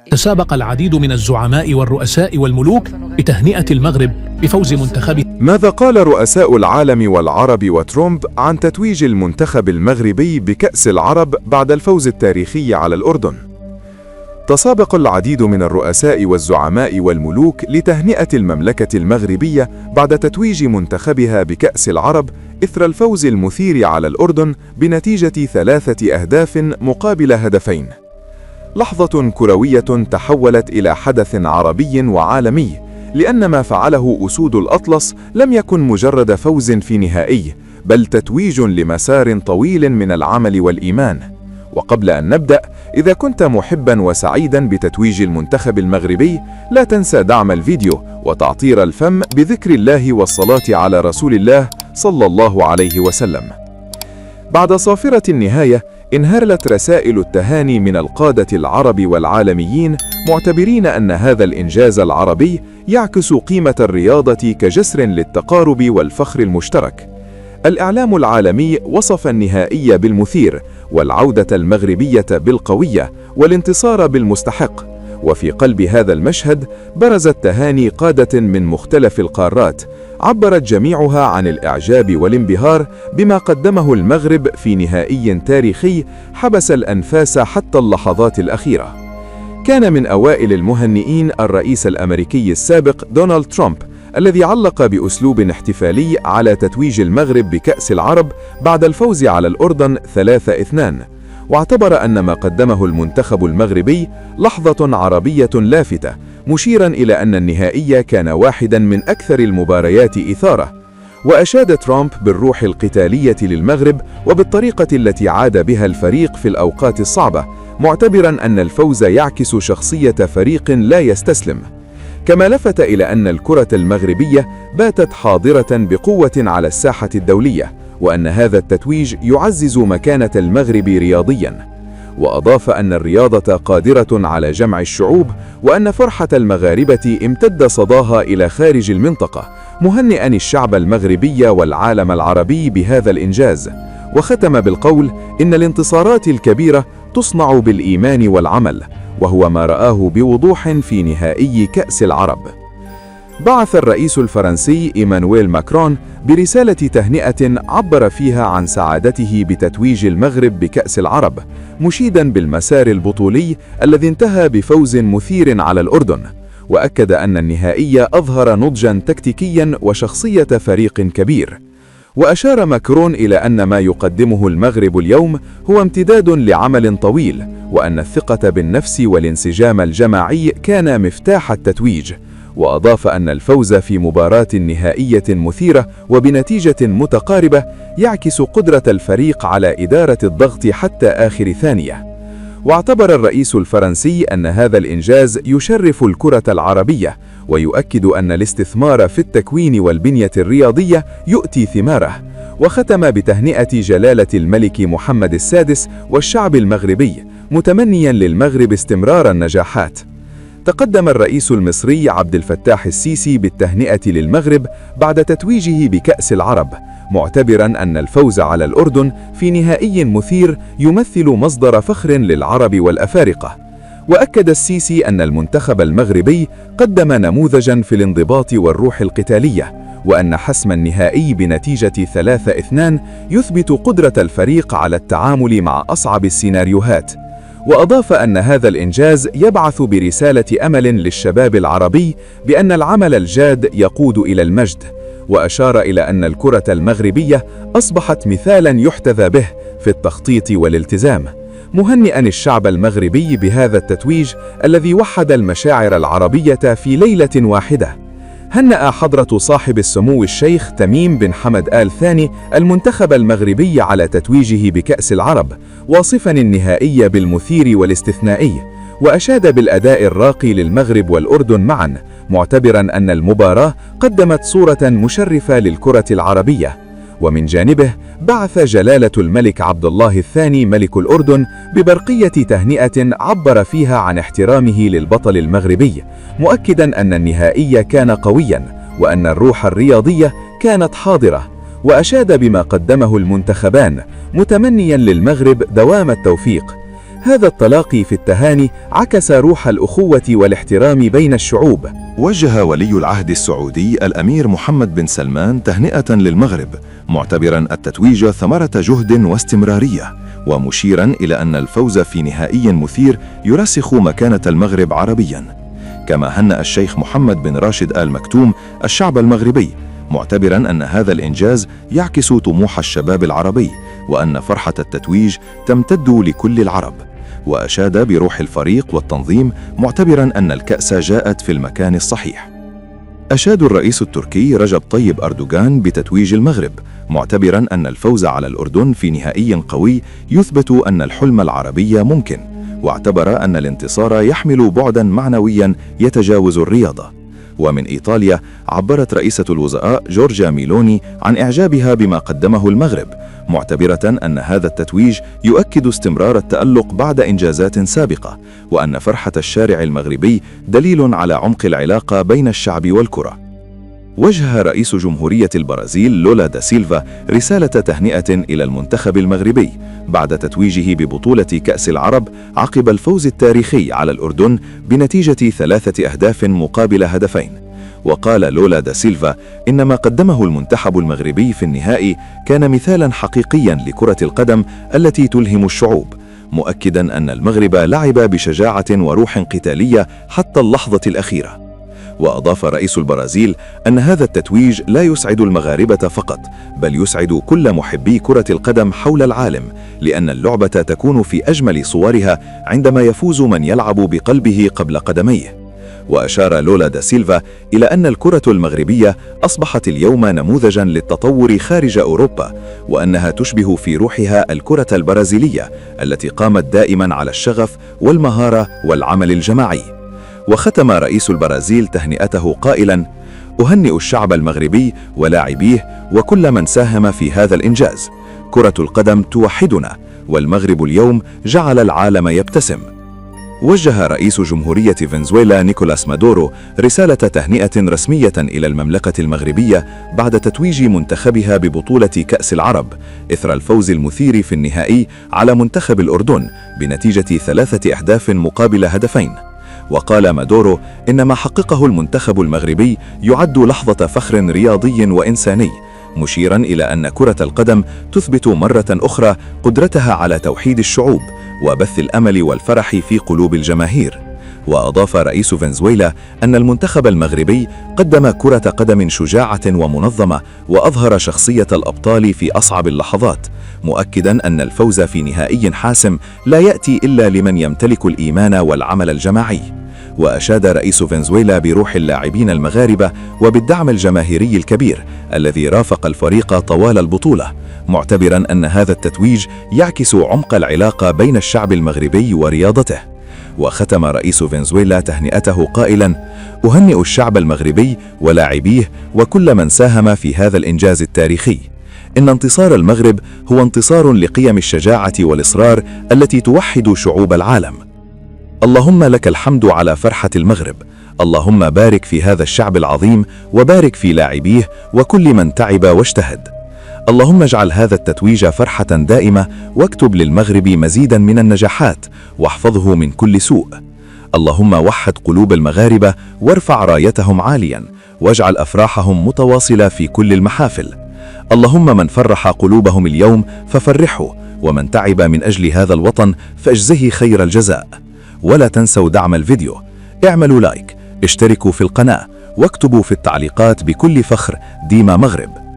تسابق العديد من الزعماء والرؤساء والملوك لتهنئة المغرب بفوز منتخبه. ماذا قال رؤساء العالم والعرب وترامب عن تتويج المنتخب المغربي بكأس العرب بعد الفوز التاريخي على الأردن؟ تسابق العديد من الرؤساء والزعماء والملوك لتهنئة المملكة المغربية بعد تتويج منتخبها بكأس العرب إثر الفوز المثير على الأردن بنتيجة 3 أهداف مقابل هدفين. لحظة كروية تحولت إلى حدث عربي وعالمي، لأن ما فعله أسود الأطلس لم يكن مجرد فوز في نهائي، بل تتويج لمسار طويل من العمل والإيمان. وقبل أن نبدأ، إذا كنت محبا وسعيدا بتتويج المنتخب المغربي، لا تنسى دعم الفيديو وتعطير الفم بذكر الله والصلاة على رسول الله صلى الله عليه وسلم. بعد صافرة النهاية، انهالت رسائل التهاني من القادة العرب والعالميين، معتبرين أن هذا الإنجاز العربي يعكس قيمة الرياضة كجسر للتقارب والفخر المشترك. الإعلام العالمي وصف النهائي بالمثير، والعودة المغربية بالقوية، والانتصار بالمستحق. وفي قلب هذا المشهد برزت تهاني قادة من مختلف القارات، عبرت جميعها عن الإعجاب والانبهار بما قدمه المغرب في نهائي تاريخي حبس الأنفاس حتى اللحظات الأخيرة. كان من أوائل المهنئين الرئيس الأمريكي السابق دونالد ترامب، الذي علق بأسلوب احتفالي على تتويج المغرب بكأس العرب بعد الفوز على الأردن 3-2، واعتبر أن ما قدمه المنتخب المغربي لحظة عربية لافتة، مشيرا إلى أن النهائي كان واحدا من أكثر المباريات إثارة. وأشاد ترامب بالروح القتالية للمغرب وبالطريقة التي عاد بها الفريق في الأوقات الصعبة، معتبرا أن الفوز يعكس شخصية فريق لا يستسلم. كما لفت إلى أن الكرة المغربية باتت حاضرة بقوة على الساحة الدولية، وأن هذا التتويج يعزز مكانة المغرب رياضياً. وأضاف أن الرياضة قادرة على جمع الشعوب، وأن فرحة المغاربة امتد صداها إلى خارج المنطقة، مهنئاً الشعب المغربي والعالم العربي بهذا الإنجاز. وختم بالقول: إن الانتصارات الكبيرة تصنع بالإيمان والعمل، وهو ما رآه بوضوح في نهائي كأس العرب. بعث الرئيس الفرنسي إيمانويل ماكرون برسالة تهنئة عبر فيها عن سعادته بتتويج المغرب بكأس العرب، مشيدا بالمسار البطولي الذي انتهى بفوز مثير على الأردن. وأكد أن النهائي أظهر نضجا تكتيكيا وشخصية فريق كبير. وأشار ماكرون إلى أن ما يقدمه المغرب اليوم هو امتداد لعمل طويل، وأن الثقة بالنفس والانسجام الجماعي كان مفتاح التتويج. وأضاف أن الفوز في مباراة نهائية مثيرة وبنتيجة متقاربة يعكس قدرة الفريق على إدارة الضغط حتى آخر ثانية. واعتبر الرئيس الفرنسي أن هذا الإنجاز يشرف الكرة العربية، ويؤكد أن الاستثمار في التكوين والبنية الرياضية يؤتي ثماره. وختم بتهنئة جلالة الملك محمد السادس والشعب المغربي، متمنيا للمغرب استمرار النجاحات. تقدم الرئيس المصري عبد الفتاح السيسي بالتهنئة للمغرب بعد تتويجه بكأس العرب، معتبرا أن الفوز على الأردن في نهائي مثير يمثل مصدر فخر للعرب والأفارقة. وأكد السيسي أن المنتخب المغربي قدم نموذجا في الانضباط والروح القتالية، وأن حسم النهائي بنتيجة 3-2 يثبت قدرة الفريق على التعامل مع أصعب السيناريوهات. وأضاف أن هذا الإنجاز يبعث برسالة أمل للشباب العربي بأن العمل الجاد يقود إلى المجد. وأشار إلى أن الكرة المغربية أصبحت مثالا يحتذى به في التخطيط والالتزام، مهنئا الشعب المغربي بهذا التتويج الذي وحد المشاعر العربية في ليلة واحدة. هنأ حضرة صاحب السمو الشيخ تميم بن حمد آل ثاني المنتخب المغربي على تتويجه بكأس العرب، واصفا النهائي بالمثير والاستثنائي. وأشاد بالأداء الراقي للمغرب والأردن معا، معتبرا أن المباراة قدمت صورة مشرفة للكرة العربية. ومن جانبه بعث جلالة الملك عبد الله الثاني ملك الأردن ببرقية تهنئة عبر فيها عن احترامه للبطل المغربي، مؤكدا أن النهائي كان قويا، وأن الروح الرياضية كانت حاضرة. وأشاد بما قدمه المنتخبان، متمنيا للمغرب دوام التوفيق. هذا التلاقي في التهاني عكس روح الأخوة والاحترام بين الشعوب. وجه ولي العهد السعودي الأمير محمد بن سلمان تهنئة للمغرب، معتبرا التتويج ثمرة جهد واستمرارية، ومشيرا إلى أن الفوز في نهائي مثير يرسخ مكانة المغرب عربيا. كما هنأ الشيخ محمد بن راشد آل مكتوم الشعب المغربي، معتبرا أن هذا الإنجاز يعكس طموح الشباب العربي، وأن فرحة التتويج تمتد لكل العرب. وأشاد بروح الفريق والتنظيم، معتبرا أن الكأس جاءت في المكان الصحيح. أشاد الرئيس التركي رجب طيب أردوغان بتتويج المغرب، معتبرا أن الفوز على الأردن في نهائي قوي يثبت أن الحلم العربي ممكن، واعتبر أن الانتصار يحمل بعدا معنويا يتجاوز الرياضة. ومن إيطاليا عبرت رئيسة الوزراء جورجيا ميلوني عن إعجابها بما قدمه المغرب، معتبرة أن هذا التتويج يؤكد استمرار التألق بعد إنجازات سابقة، وأن فرحة الشارع المغربي دليل على عمق العلاقة بين الشعب والكرة. وجه رئيس جمهورية البرازيل لولا دا سيلفا رسالة تهنئة إلى المنتخب المغربي بعد تتويجه ببطولة كأس العرب عقب الفوز التاريخي على الأردن بنتيجة 3 أهداف مقابل هدفين. وقال لولا دا سيلفا إن ما قدمه المنتخب المغربي في النهائي كان مثالا حقيقيا لكرة القدم التي تلهم الشعوب، مؤكدا أن المغرب لعب بشجاعة وروح قتالية حتى اللحظة الأخيرة. وأضاف رئيس البرازيل أن هذا التتويج لا يسعد المغاربة فقط، بل يسعد كل محبي كرة القدم حول العالم، لأن اللعبة تكون في أجمل صورها عندما يفوز من يلعب بقلبه قبل قدميه. وأشار لولا دا سيلفا إلى أن الكرة المغربية أصبحت اليوم نموذجا للتطور خارج أوروبا، وأنها تشبه في روحها الكرة البرازيلية التي قامت دائما على الشغف والمهارة والعمل الجماعي. وختم رئيس البرازيل تهنئته قائلا: أهنئ الشعب المغربي ولاعبيه وكل من ساهم في هذا الإنجاز. كرة القدم توحدنا، والمغرب اليوم جعل العالم يبتسم. وجه رئيس جمهورية فنزويلا نيكولاس مادورو رسالة تهنئة رسمية إلى المملكة المغربية بعد تتويج منتخبها ببطولة كأس العرب إثر الفوز المثير في النهائي على منتخب الأردن بنتيجة 3 أهداف مقابل هدفين. وقال مادورو إن ما حققه المنتخب المغربي يعد لحظة فخر رياضي وإنساني، مشيرا إلى أن كرة القدم تثبت مرة أخرى قدرتها على توحيد الشعوب وبث الأمل والفرح في قلوب الجماهير. وأضاف رئيس فنزويلا أن المنتخب المغربي قدم كرة قدم شجاعة ومنظمة، وأظهر شخصية الأبطال في أصعب اللحظات، مؤكدا أن الفوز في نهائي حاسم لا يأتي إلا لمن يمتلك الإيمان والعمل الجماعي. وأشاد رئيس فنزويلا بروح اللاعبين المغاربة وبالدعم الجماهيري الكبير الذي رافق الفريق طوال البطولة، معتبرا أن هذا التتويج يعكس عمق العلاقة بين الشعب المغربي ورياضته. وختم رئيس فنزويلا تهنئته قائلا: أهنئ الشعب المغربي ولاعبيه وكل من ساهم في هذا الإنجاز التاريخي. إن انتصار المغرب هو انتصار لقيم الشجاعة والإصرار التي توحد شعوب العالم. اللهم لك الحمد على فرحة المغرب، اللهم بارك في هذا الشعب العظيم وبارك في لاعبيه وكل من تعب واجتهد. اللهم اجعل هذا التتويج فرحة دائمة، واكتب للمغرب مزيدا من النجاحات، واحفظه من كل سوء. اللهم وحد قلوب المغاربة وارفع رايتهم عاليا، واجعل أفراحهم متواصلة في كل المحافل. اللهم من فرح قلوبهم اليوم ففرحه، ومن تعب من أجل هذا الوطن فاجزه خير الجزاء. ولا تنسوا دعم الفيديو، اعملوا لايك، اشتركوا في القناة، واكتبوا في التعليقات بكل فخر: ديما مغرب.